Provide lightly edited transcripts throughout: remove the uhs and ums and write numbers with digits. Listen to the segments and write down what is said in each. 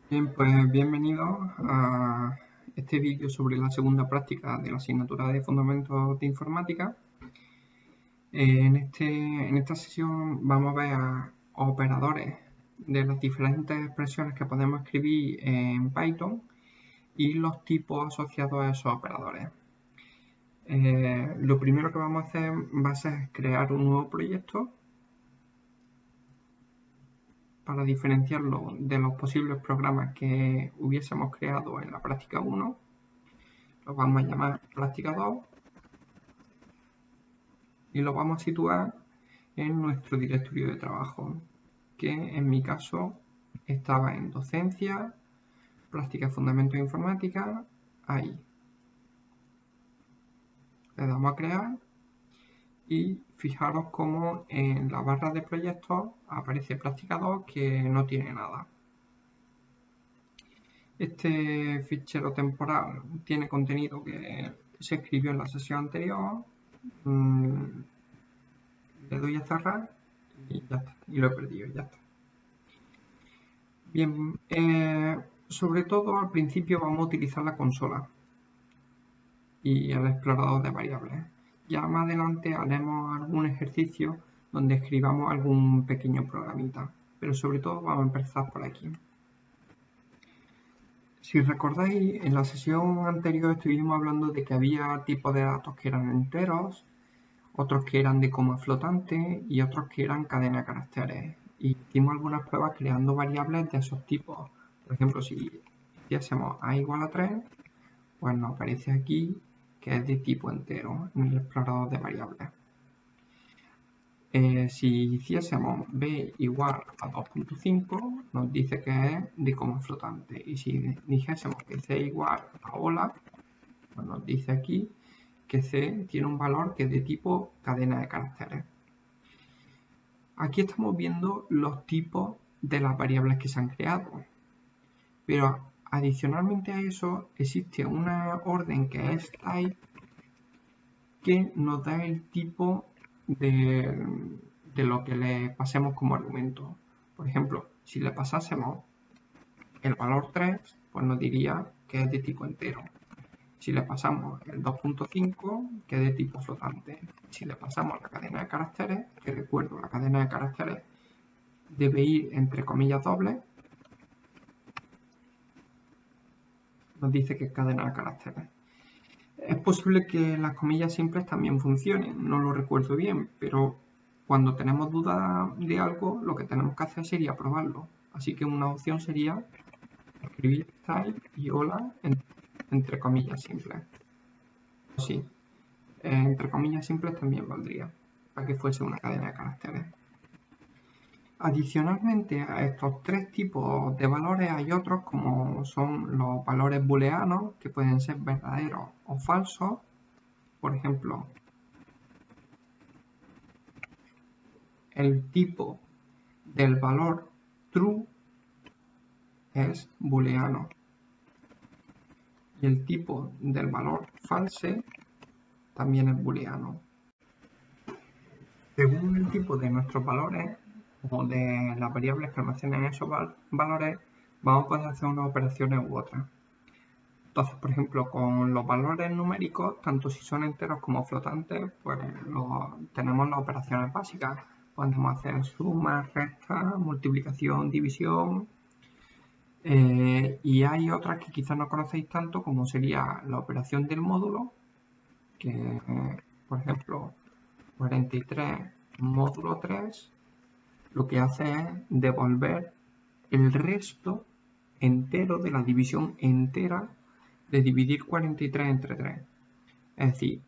Bien, pues bienvenidos a este vídeo sobre la segunda práctica de la asignatura de Fundamentos de Informática. En esta sesión vamos a ver operadores de las diferentes expresiones que podemos escribir en Python y los tipos asociados a esos operadores. Lo primero que vamos a hacer va a ser crear un nuevo proyecto para diferenciarlo de los posibles programas que hubiésemos creado en la práctica 1. Lo vamos a llamar práctica 2 y lo vamos a situar en nuestro directorio de trabajo, que en mi caso estaba en docencia, práctica de fundamentos de informática, ahí. Le damos a crear y fijaros cómo en la barra de proyectos aparece práctica 2 que no tiene nada. Este fichero temporal tiene contenido que se escribió en la sesión anterior. Le doy a cerrar y ya está. Y lo he perdido, ya está. Bien, sobre todo al principio vamos a utilizar la consola y el explorador de variables. Ya más adelante haremos algún ejercicio donde escribamos algún pequeño programita, pero sobre todo vamos a empezar por aquí. Si recordáis, en la sesión anterior estuvimos hablando de que había tipos de datos que eran enteros, otros que eran de coma flotante y otros que eran cadena de caracteres. Y hicimos algunas pruebas creando variables de esos tipos. Por ejemplo, si hiciésemos a igual a 3, pues nos aparece aquí que es de tipo entero en el explorador de variables. Si hiciésemos b igual a 2.5, nos dice que es de coma flotante. Y si dijésemos que c igual a hola, pues nos dice aquí que c tiene un valor que es de tipo cadena de caracteres. Aquí estamos viendo los tipos de las variables que se han creado. Pero adicionalmente a eso existe una orden que es type que nos da el tipo de lo que le pasemos como argumento. Por ejemplo, si le pasásemos el valor 3, pues nos diría que es de tipo entero. Si le pasamos el 2.5, que es de tipo flotante. Si le pasamos la cadena de caracteres, que recuerdo, la cadena de caracteres debe ir entre comillas dobles, nos dice que es cadena de caracteres. Es posible que las comillas simples también funcionen, no lo recuerdo bien, pero cuando tenemos duda de algo, lo que tenemos que hacer sería probarlo. Así que una opción sería escribir type y hola entre comillas simples. Sí, entre comillas simples también valdría, para que fuese una cadena de caracteres. Adicionalmente a estos tres tipos de valores hay otros como son los valores booleanos, que pueden ser verdaderos o falsos. Por ejemplo, el tipo del valor true es booleano y el tipo del valor false también es booleano. Según el tipo de nuestros valores o de las variables que almacenan esos valores, vamos a poder hacer unas operaciones u otras. Entonces, por ejemplo, con los valores numéricos, tanto si son enteros como flotantes, pues tenemos las operaciones básicas. Podemos hacer suma, resta, multiplicación, división. Y hay otras que quizás no conocéis tanto, como sería la operación del módulo, que por ejemplo 43 módulo 3 lo que hace es devolver el resto entero de la división entera de dividir 43 entre 3. Es decir,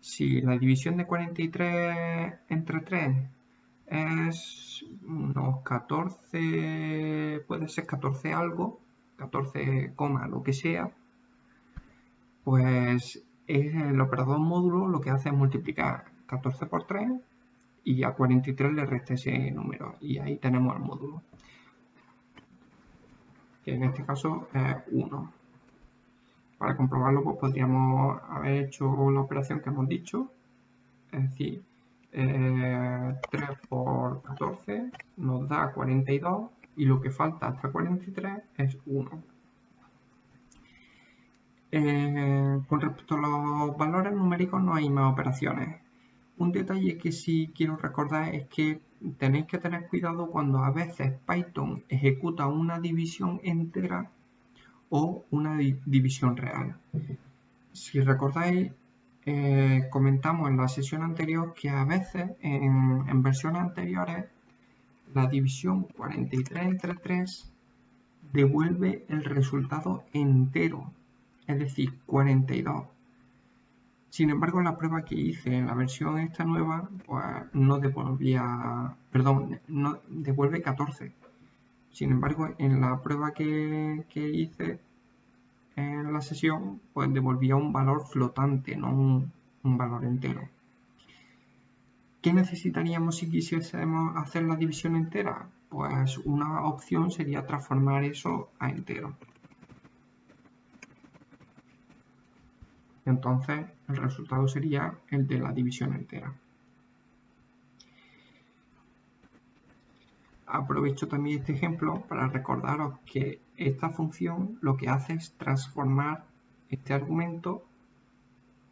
si la división de 43 entre 3 es unos 14, puede ser 14 algo, 14, lo que sea, pues el operador módulo lo que hace es multiplicar 14 por 3 y a 43 le resta ese número y ahí tenemos el módulo, que en este caso es 1. Para comprobarlo pues podríamos haber hecho la operación que hemos dicho, es decir, 3 por 14 nos da 42 y lo que falta hasta 43 es 1. Con respecto a los valores numéricos no hay más operaciones. Un detalle que sí quiero recordar es que tenéis que tener cuidado cuando a veces Python ejecuta una división entera o una división real. Si recordáis, comentamos en la sesión anterior que a veces en versiones anteriores la división 43 entre 3 devuelve el resultado entero, es decir, 42. Sin embargo, en la prueba que hice en la versión esta nueva, pues no devolvía, perdón, no devuelve 14. Sin embargo, en la prueba que hice en la sesión, pues devolvía un valor flotante, no un valor entero. ¿Qué necesitaríamos si quisiésemos hacer la división entera? Pues una opción sería transformar eso a entero. Entonces el resultado sería el de la división entera. Aprovecho también este ejemplo para recordaros que esta función lo que hace es transformar este argumento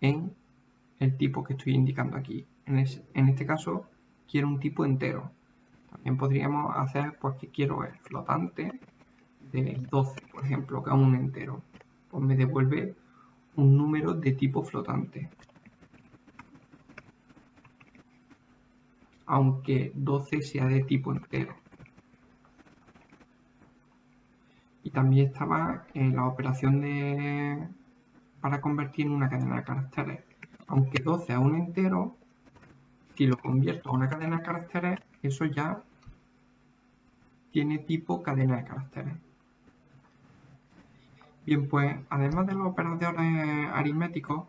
en el tipo que estoy indicando aquí. En este caso quiero un tipo entero. También podríamos hacer pues que quiero el flotante de 12, por ejemplo, que es un entero. Pues me devuelve un número de tipo flotante. Aunque 12 sea de tipo entero. Y también estaba la operación para convertir en una cadena de caracteres. Aunque 12 es un entero, si lo convierto a una cadena de caracteres, eso ya tiene tipo cadena de caracteres. Bien, pues además de los operadores aritméticos,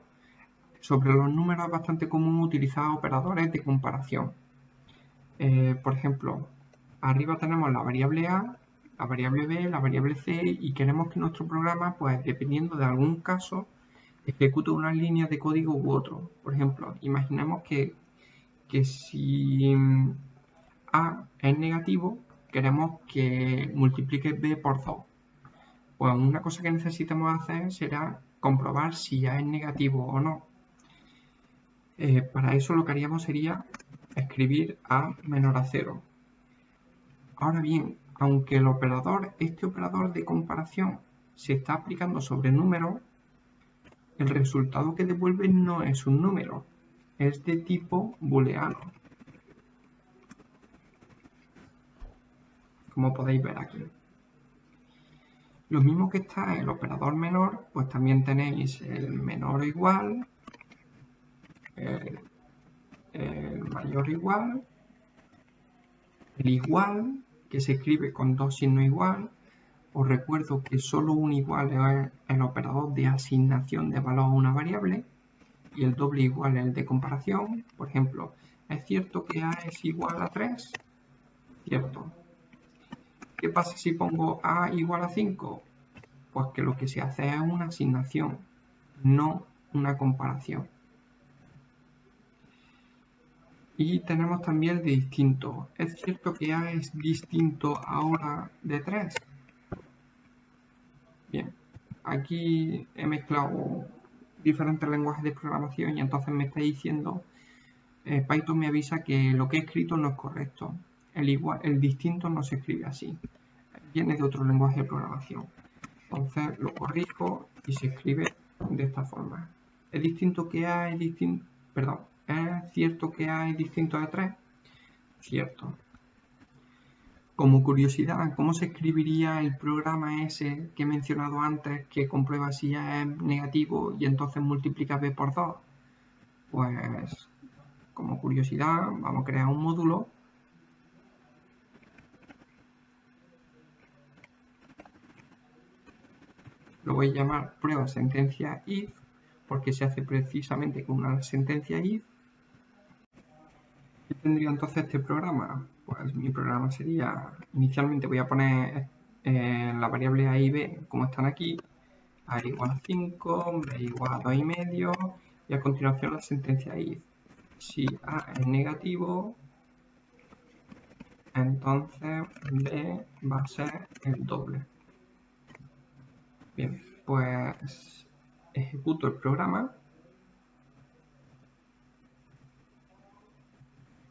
sobre los números es bastante común utilizar operadores de comparación. Por ejemplo, arriba tenemos la variable A, la variable B, la variable C y queremos que nuestro programa, pues dependiendo de algún caso, ejecute una línea de código u otro. Por ejemplo, imaginemos que si A es negativo, queremos que multiplique B por 2. Pues una cosa que necesitamos hacer será comprobar si A es negativo o no. Para eso lo que haríamos sería escribir A menor a 0. Ahora bien, aunque este operador de comparación se está aplicando sobre números, el resultado que devuelve no es un número, es de tipo booleano, como podéis ver aquí. Lo mismo que está el operador menor, pues también tenéis el menor o igual, el mayor o igual, el igual, que se escribe con dos signos igual. Os recuerdo que solo un igual es el operador de asignación de valor a una variable y el doble igual es el de comparación. Por ejemplo, ¿es cierto que A es igual a 3? Cierto. ¿Qué pasa si pongo A igual a 5? Pues que lo que se hace es una asignación, no una comparación. Y tenemos también el de distinto. ¿Es cierto que A es distinto ahora de 3? Bien, aquí he mezclado diferentes lenguajes de programación y entonces me está diciendo, Python me avisa que lo que he escrito no es correcto. El distinto no se escribe así, viene de otro lenguaje de programación. Entonces lo corrijo y se escribe de esta forma. ¿Es distinto que A es distinto? Perdón, ¿es cierto que A es distinto de 3? Cierto. Como curiosidad, ¿cómo se escribiría el programa ese que he mencionado antes que comprueba si A es negativo y entonces multiplica B por 2? Pues, como curiosidad, vamos a crear un módulo. Lo voy a llamar prueba sentencia if, porque se hace precisamente con una sentencia if. ¿Qué tendría entonces este programa? Pues mi programa sería, inicialmente voy a poner la variable A y B como están aquí, A igual a 5, B igual a 2,5 y a continuación la sentencia if. Si A es negativo, entonces b va a ser el doble. Bien, pues ejecuto el programa.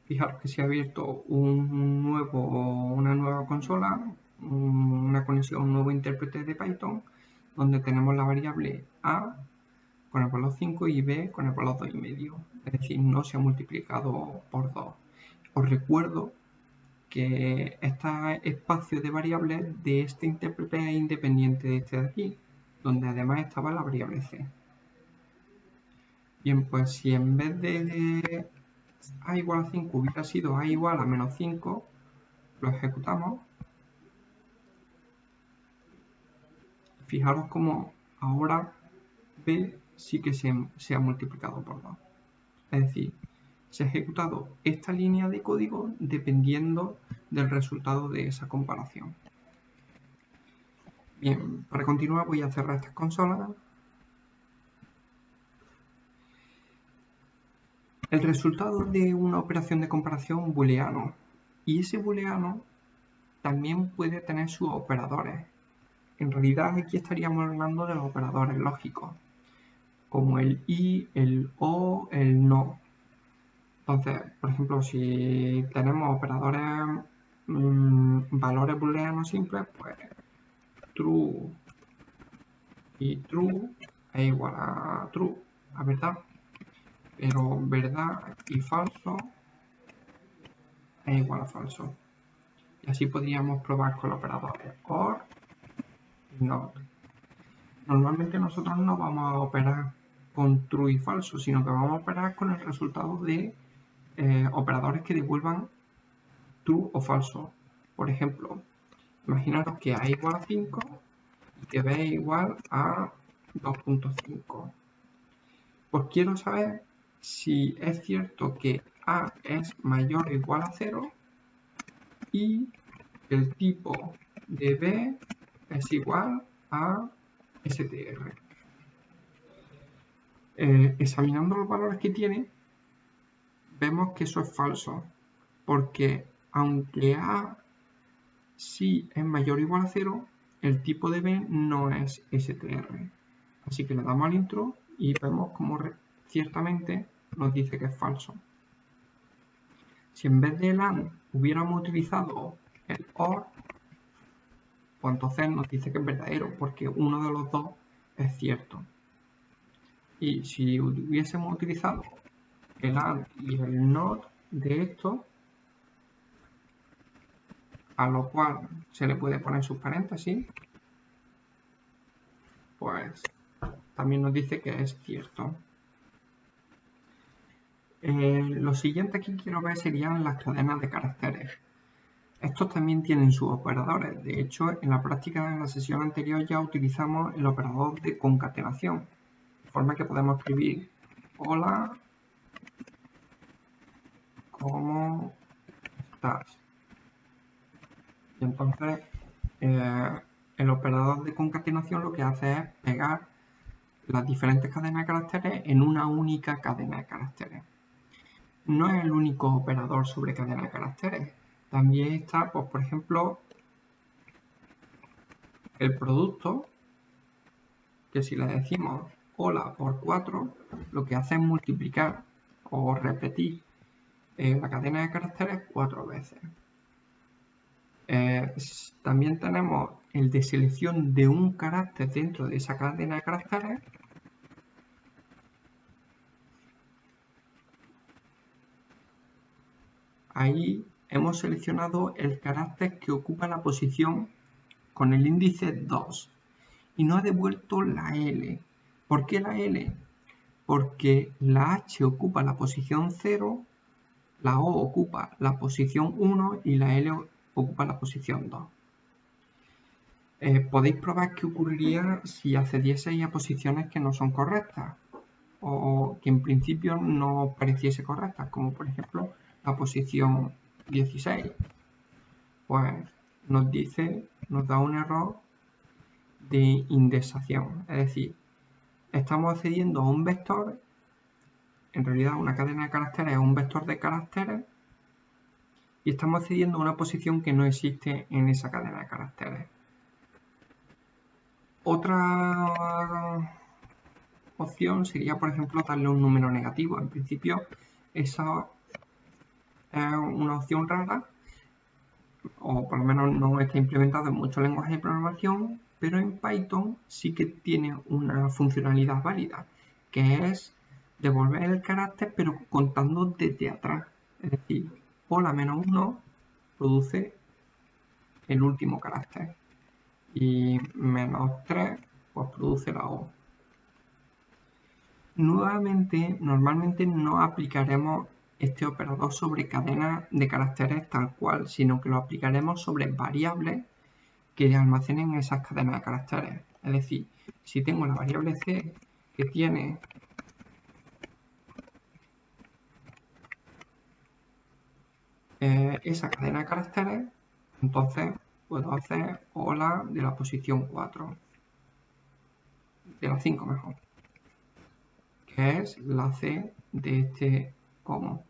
Fijaros que se ha abierto una nueva consola, una conexión, un nuevo intérprete de Python, donde tenemos la variable a con el valor 5 y b con el valor 2,5. Es decir, no se ha multiplicado por 2. Os recuerdo que este espacio de variables de este intérprete es independiente de este de aquí, donde además estaba la variable c. Bien, pues si en vez de a igual a 5 hubiera sido a igual a menos 5, lo ejecutamos. Fijaros como ahora b sí que se ha multiplicado por 2. Es decir, se ha ejecutado esta línea de código dependiendo del resultado de esa comparación. Bien, para continuar voy a cerrar estas consolas. El resultado de una operación de comparación booleano. Y ese booleano también puede tener sus operadores. En realidad aquí estaríamos hablando de los operadores lógicos, como el y, el o, el no. Entonces, por ejemplo, si tenemos operadores, valores booleanos simples, pues true y true es igual a true, a verdad. Pero verdad y falso es igual a falso. Y así podríamos probar con los operadores OR y NOT. Normalmente nosotros no vamos a operar con true y falso, sino que vamos a operar con el resultado de operadores que devuelvan true o falso. Por ejemplo, imaginaros que A igual a 5 y que B igual a 2.5. Pues quiero saber si es cierto que A es mayor o igual a 0 y el tipo de B es igual a str. Examinando los valores que tiene, vemos que eso es falso, porque aunque A sí es mayor o igual a 0, el tipo de B no es str. Así que le damos al intro y vemos como ciertamente nos dice que es falso. Si en vez del AND hubiéramos utilizado el OR, pues entonces nos dice que es verdadero, porque uno de los dos es cierto. Y si hubiésemos utilizado el AND y el NOT de esto, a lo cual se le puede poner sus paréntesis, pues también nos dice que es cierto. Lo siguiente que quiero ver serían las cadenas de caracteres. Estos también tienen sus operadores. De hecho, en la práctica de la sesión anterior ya utilizamos el operador de concatenación, de forma que podemos escribir hola, ¿cómo estás? Y entonces el operador de concatenación lo que hace es pegar las diferentes cadenas de caracteres en una única cadena de caracteres. No es el único operador sobre cadena de caracteres. También está, pues, por ejemplo, el producto, que si le decimos hola por 4, lo que hace es multiplicar o repetir la cadena de caracteres 4 veces. También tenemos el de selección de un carácter dentro de esa cadena de caracteres. Ahí hemos seleccionado el carácter que ocupa la posición con el índice 2 y nos ha devuelto la L. ¿Por qué la L? Porque la H ocupa la posición 0, la O ocupa la posición 1 y la L ocupa la posición 2. Podéis probar qué ocurriría si accedieseis a posiciones que no son correctas o que en principio no pareciese correctas, como por ejemplo la posición 16. Pues nos da un error de indexación, es decir, estamos accediendo a un vector, en realidad una cadena de caracteres es un vector de caracteres, y estamos accediendo a una posición que no existe en esa cadena de caracteres. Otra opción sería, por ejemplo, darle un número negativo. En principio, esa es una opción rara, o por lo menos no está implementada en muchos lenguajes de programación, pero en Python sí que tiene una funcionalidad válida, que es devolver el carácter pero contando desde atrás. Es decir, hola menos 1 produce el último carácter y menos 3 pues produce la O. Nuevamente, normalmente no aplicaremos este operador sobre cadenas de caracteres tal cual, sino que lo aplicaremos sobre variables que almacenen esas cadenas de caracteres. Es decir, si tengo la variable c que tiene esa cadena de caracteres, entonces puedo hacer hola de la posición 4, de la 5 mejor, que es la c de este como.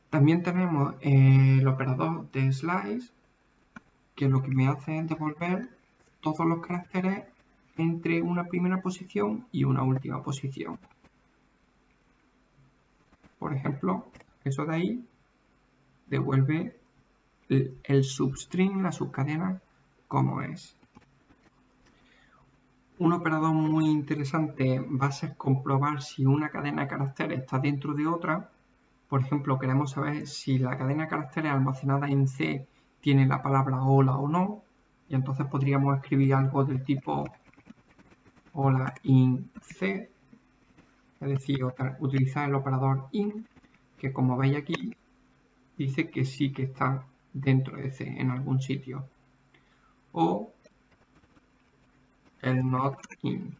También tenemos el operador de slice, que lo que me hace es devolver todos los caracteres entre una primera posición y una última posición. Por ejemplo, eso de ahí devuelve el substring, la subcadena, como es. Un operador muy interesante va a ser comprobar si una cadena de caracteres está dentro de otra. Por ejemplo, queremos saber si la cadena de caracteres almacenada en C tiene la palabra hola o no, y entonces podríamos escribir algo del tipo hola in C, es decir, utilizar el operador in, que como veis aquí dice que sí que está dentro de C en algún sitio, o el not in.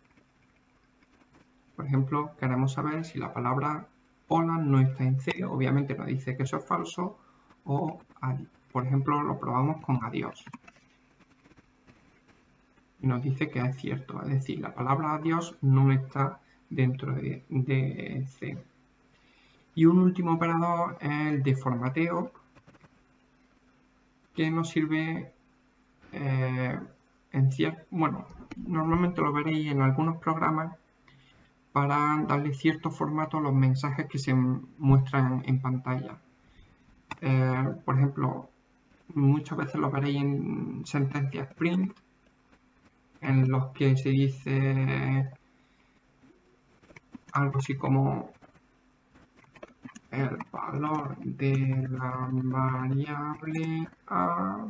Por ejemplo, queremos saber si la palabra hola no está en C, obviamente nos dice que eso es falso, o por ejemplo lo probamos con adiós y nos dice que es cierto, es decir, la palabra adiós no está dentro de C. Y un último operador es el de formateo, que nos sirve bueno, normalmente lo veréis en algunos programas para darle cierto formato a los mensajes que se muestran en pantalla. Por ejemplo, muchas veces lo veréis en sentencias print, en los que se dice algo así como el valor de la variable A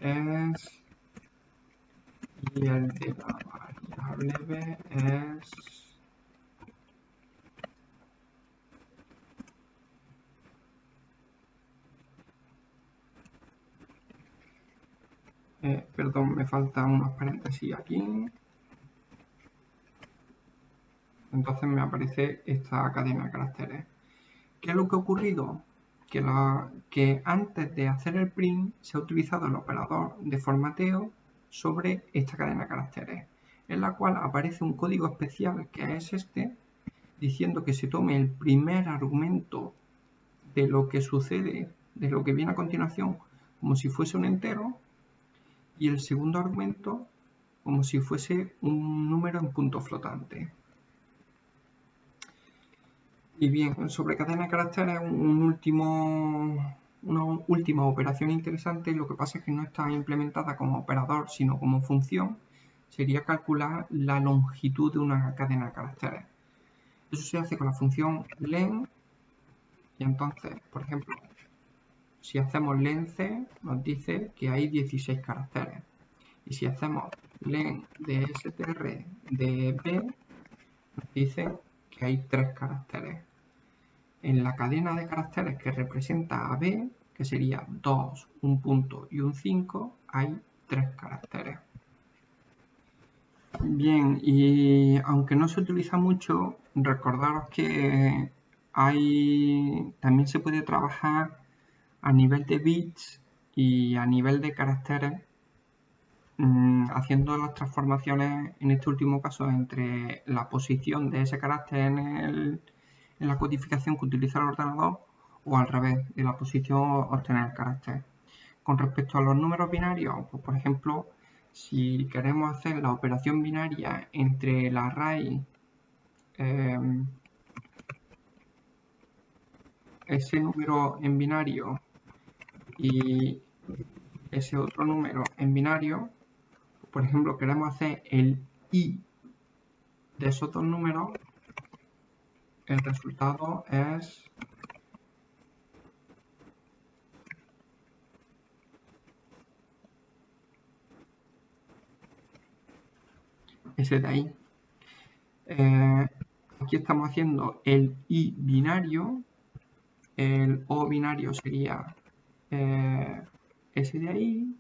es y el de la variable B es perdón, me faltan unos paréntesis aquí. Entonces me aparece esta cadena de caracteres. ¿Qué es lo que ha ocurrido? Que antes de hacer el print se ha utilizado el operador de formateo sobre esta cadena de caracteres, en la cual aparece un código especial que es este, diciendo que se tome el primer argumento de lo que sucede, de lo que viene a continuación, como si fuese un entero, y el segundo argumento como si fuese un número en punto flotante. Y bien, sobre cadena de caracteres, una última operación interesante, lo que pasa es que no está implementada como operador, sino como función, sería calcular la longitud de una cadena de caracteres. Eso se hace con la función len, y entonces, por ejemplo, si hacemos length, nos dice que hay 16 caracteres. Y si hacemos len de str de b, nos dice que hay 3 caracteres. En la cadena de caracteres que representa a b, que sería 2, un punto y un 5, hay 3 caracteres. Bien, y aunque no se utiliza mucho, recordaros que también se puede trabajar a nivel de bits y a nivel de caracteres, haciendo las transformaciones, en este último caso, entre la posición de ese carácter en la codificación que utiliza el ordenador o al revés, de la posición obtener el carácter. Con respecto a los números binarios, pues por ejemplo, si queremos hacer la operación binaria entre la raíz, ese número en binario y ese otro número en binario, por ejemplo, queremos hacer el i de esos dos números, el resultado es ese de ahí. Aquí estamos haciendo el i binario, el o binario sería ese de ahí,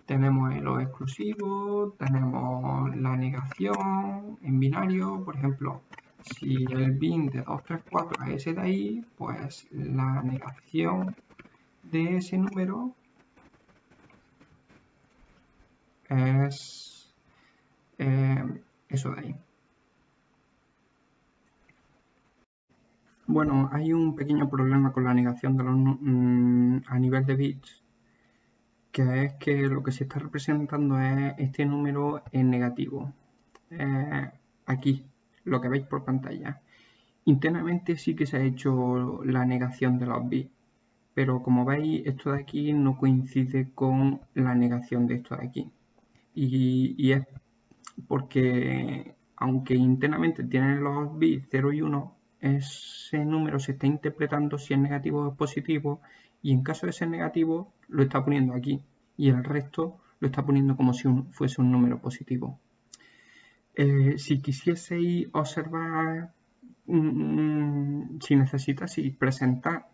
tenemos el o exclusivo, tenemos la negación en binario, por ejemplo, si el bin de 2, 3, 4 es ese de ahí, pues la negación de ese número es eso de ahí. Bueno, hay un pequeño problema con la negación de a nivel de bits, que es que lo que se está representando es este número en negativo. Aquí, lo que veis por pantalla. Internamente sí que se ha hecho la negación de los bits, pero como veis, esto de aquí no coincide con la negación de esto de aquí. Y es porque, aunque internamente tienen los bits 0 y 1, ese número se está interpretando si es negativo o es positivo, y en caso de ser negativo lo está poniendo aquí, y el resto lo está poniendo como si fuese un número positivo. Si quisieseis observar, si necesitaseis presentar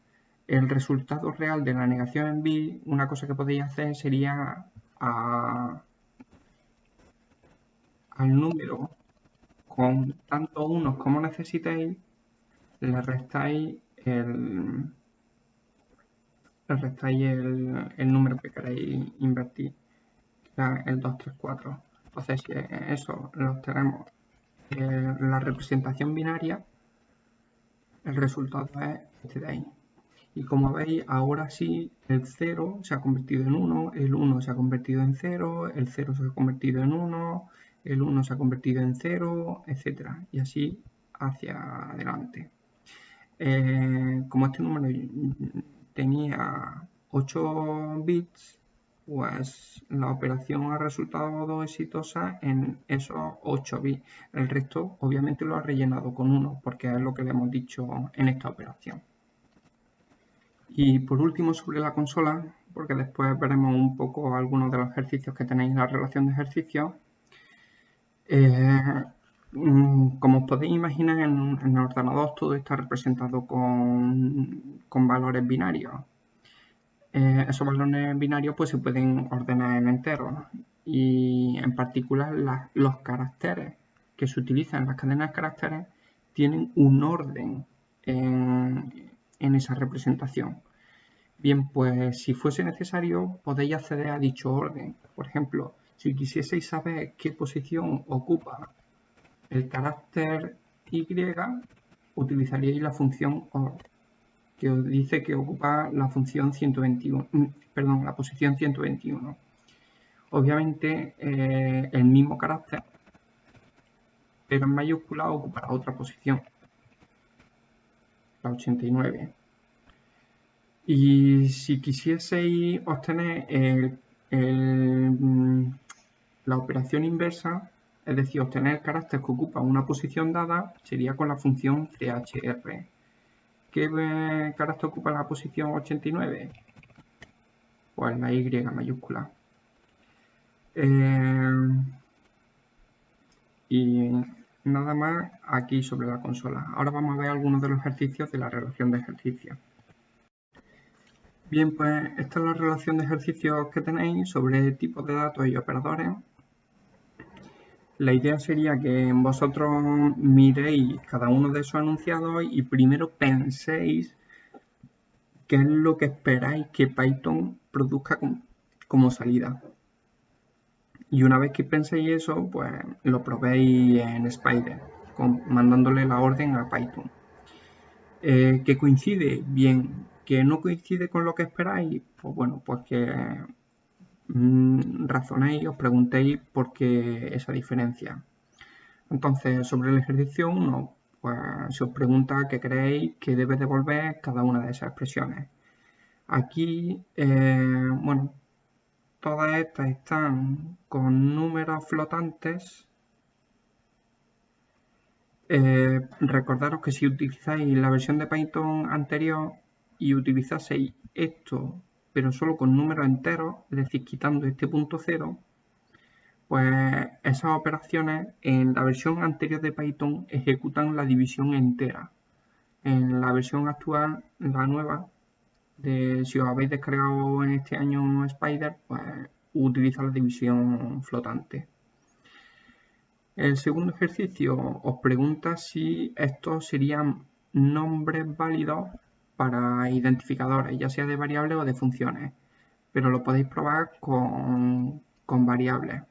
el resultado real de la negación en bits, una cosa que podéis hacer sería al número con tanto unos como necesitéis, le restáis el número que queréis invertir, el 2, 3, 4. Entonces, si eso lo obtenemos la representación binaria, el resultado es este de ahí. Y como veis, ahora sí, el 0 se ha convertido en 1, el 1 se ha convertido en 0, el 0 se ha convertido en 1, el 1 se ha convertido en 0, etc. Y así hacia adelante. Como este número tenía 8 bits, pues la operación ha resultado exitosa en esos 8 bits. El resto obviamente lo ha rellenado con 1, porque es lo que le hemos dicho en esta operación. Y por último, sobre la consola, porque después veremos un poco algunos de los ejercicios que tenéis en la relación de ejercicios. Como os podéis imaginar, en el ordenador todo está representado con valores binarios. Esos valores binarios pues, se pueden ordenar en enteros, y en particular los caracteres que se utilizan en las cadenas de caracteres tienen un orden en esa representación. Bien, pues si fuese necesario podéis acceder a dicho orden. Por ejemplo, si quisieseis saber qué posición ocupa el carácter Y, utilizaríais la función OR, que os dice que ocupa la función 121, la posición 121. Obviamente el mismo carácter, pero en mayúscula, ocupará otra posición, la 89. Y si quisieseis obtener la operación inversa, es decir, obtener el carácter que ocupa una posición dada, sería con la función CHR. ¿Qué carácter ocupa la posición 89? Pues la Y mayúscula. Y nada más aquí sobre la consola. Ahora vamos a ver algunos de los ejercicios de la relación de ejercicios. Bien, pues esta es la relación de ejercicios que tenéis sobre tipos de datos y operadores. La idea sería que vosotros miréis cada uno de esos enunciados y primero penséis qué es lo que esperáis que Python produzca como salida. Y una vez que penséis eso, pues lo probéis en Spyder, mandándole la orden a Python. que coincide bien, que no coincide con lo que esperáis, pues bueno, pues que razonéis, os preguntéis por qué esa diferencia. Entonces, sobre el ejercicio 1, pues se os pregunta qué creéis que debe devolver cada una de esas expresiones. Aquí, bueno, todas estas están con números flotantes. Recordaros que si utilizáis la versión de Python anterior y utilizaseis esto, pero solo con números enteros, es decir, quitando este punto cero, pues esas operaciones en la versión anterior de Python ejecutan la división entera. En la versión actual, la nueva, si os habéis descargado en este año Spider, pues utiliza la división flotante. El segundo ejercicio os pregunta si estos serían nombres válidos para identificadores, ya sea de variables o de funciones, pero lo podéis probar con variables.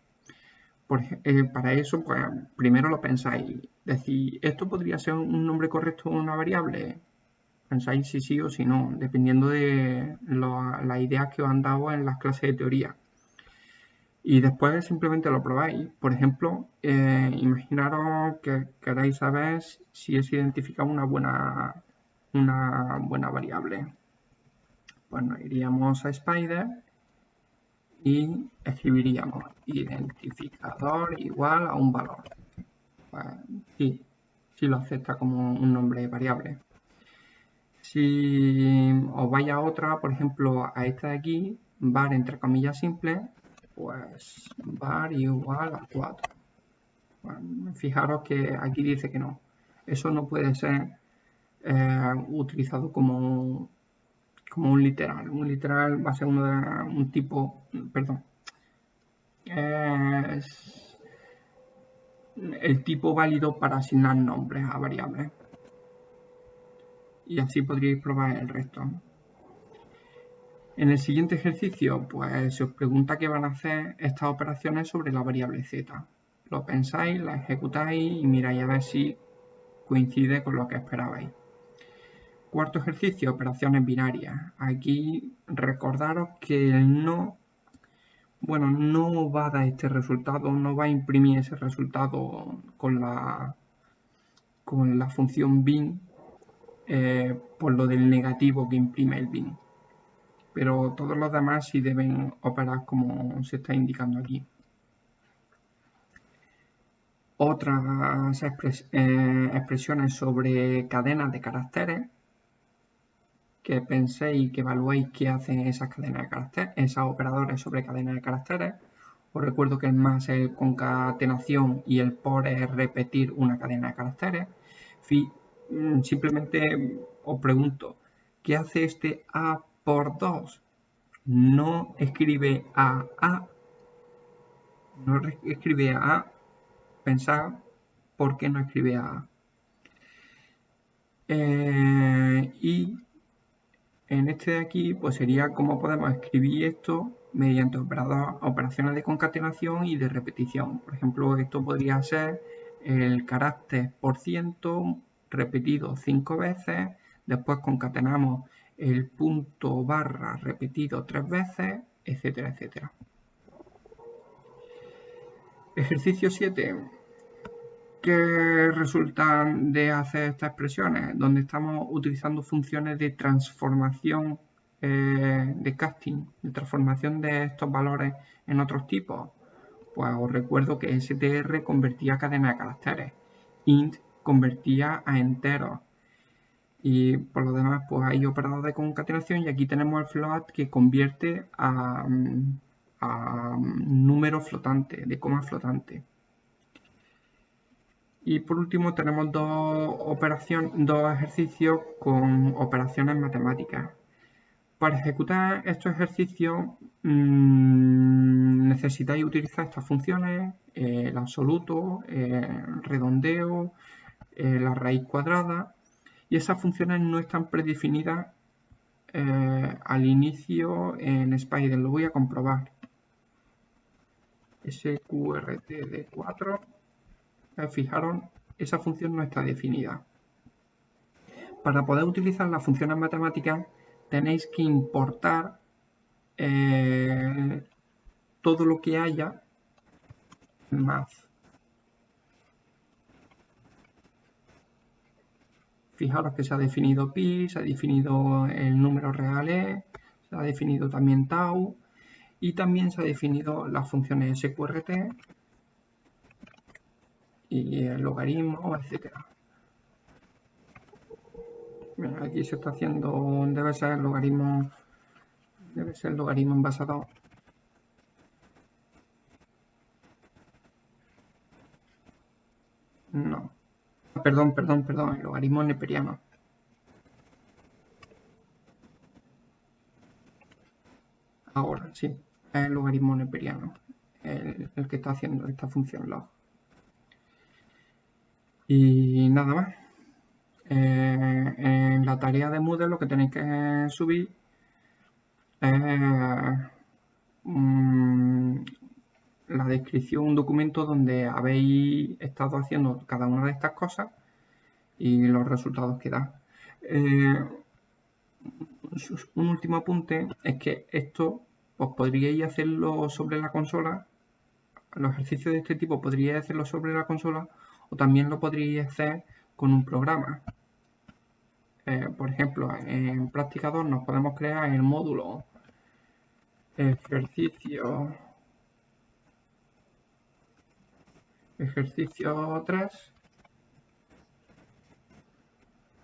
Para eso, pues primero lo pensáis. Decir, ¿esto podría ser un nombre correcto de una variable? Pensáis si sí o si no, dependiendo de las ideas que os han dado en las clases de teoría. Y después simplemente lo probáis. Por ejemplo, imaginaros que queréis saber si es identificado una buena variable. Pues nos iríamos a Spider y escribiríamos identificador igual a un valor. Pues sí lo acepta como un nombre variable. Si os vais a otra, por ejemplo, a esta de aquí, var entre comillas simple, pues var igual a 4. Bueno, fijaros que aquí dice que no. Eso no puede ser utilizado como un literal. Un literal va a ser un tipo, perdón, es el tipo válido para asignar nombres a variables. Y así podríais probar el resto. En el siguiente ejercicio, pues se os pregunta qué van a hacer estas operaciones sobre la variable z. Lo pensáis, la ejecutáis y miráis a ver si coincide con lo que esperabais. Cuarto ejercicio, operaciones binarias. Aquí recordaros que el no va a dar este resultado, no va a imprimir ese resultado con la función bin por lo del negativo que imprime el bin. Pero todos los demás sí deben operar como se está indicando aquí. Otras expresiones sobre cadenas de caracteres, que penséis, que evaluéis qué hacen esas cadenas de caracteres, esos operadores sobre cadenas de caracteres. Os recuerdo que el más es concatenación y el por es repetir una cadena de caracteres. Simplemente os pregunto, ¿qué hace este A por 2? No escribe a A, no escribe a A. Pensad por qué no escribe a A. Y en este de aquí, pues sería cómo podemos escribir esto mediante operaciones de concatenación y de repetición. Por ejemplo, esto podría ser el carácter por ciento repetido 5 veces, después concatenamos el punto barra repetido 3 veces, etcétera, etcétera. Ejercicio 7. ¿Qué resultan de hacer estas expresiones? Donde estamos utilizando funciones de transformación de casting, de transformación de estos valores en otros tipos. Pues os recuerdo que str convertía a cadena de caracteres, int convertía a enteros, y por lo demás pues hay operadores de concatenación, y aquí tenemos el float que convierte a número flotante, de coma flotante. Y por último tenemos dos ejercicios con operaciones matemáticas. Para ejecutar estos ejercicios necesitáis utilizar estas funciones, el absoluto, el redondeo, la raíz cuadrada, y esas funciones no están predefinidas al inicio en Spider. Lo voy a comprobar. SQRTD4. Fijaros, esa función no está definida. para poder utilizar las funciones matemáticas tenéis que importar todo lo que haya en math. Fijaros que se ha definido pi, se ha definido el número real, se ha definido también tau y también se ha definido las funciones sqrt y el logaritmo, etcétera. Aquí se está haciendo, debe ser el logaritmo en base a 2. No. Perdón, el logaritmo neperiano. Ahora, sí, es el logaritmo neperiano, el que está haciendo esta función log. Y nada más. En la tarea de Moodle lo que tenéis que subir es la descripción, un documento donde habéis estado haciendo cada una de estas cosas y los resultados que da. Un último apunte es que esto pues, podríais hacerlo sobre la consola. Los ejercicios de este tipo podríais hacerlo sobre la consola o también lo podríais hacer con un programa. Por ejemplo, en Práctica 2 nos podemos crear el módulo ejercicio 3.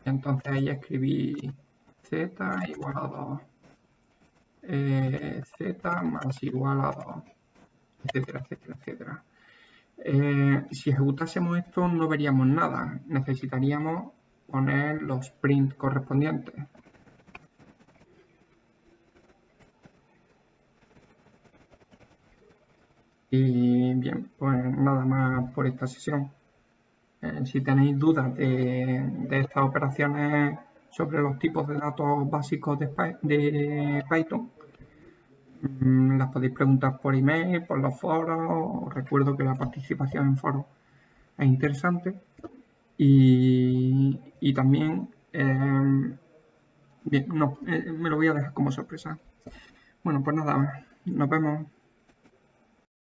Entonces ahí escribí z igual a 2, z más igual a 2, etcétera, etcétera, etcétera. Si ejecutásemos esto no veríamos nada, necesitaríamos poner los print correspondientes. Y bien, pues nada más por esta sesión. Si tenéis dudas de estas operaciones sobre los tipos de datos básicos de Python, las podéis preguntar por email, por los foros. Os recuerdo que la participación en foros es interesante. Y también, bien, no, me lo voy a dejar como sorpresa. Bueno, pues nada, nos vemos.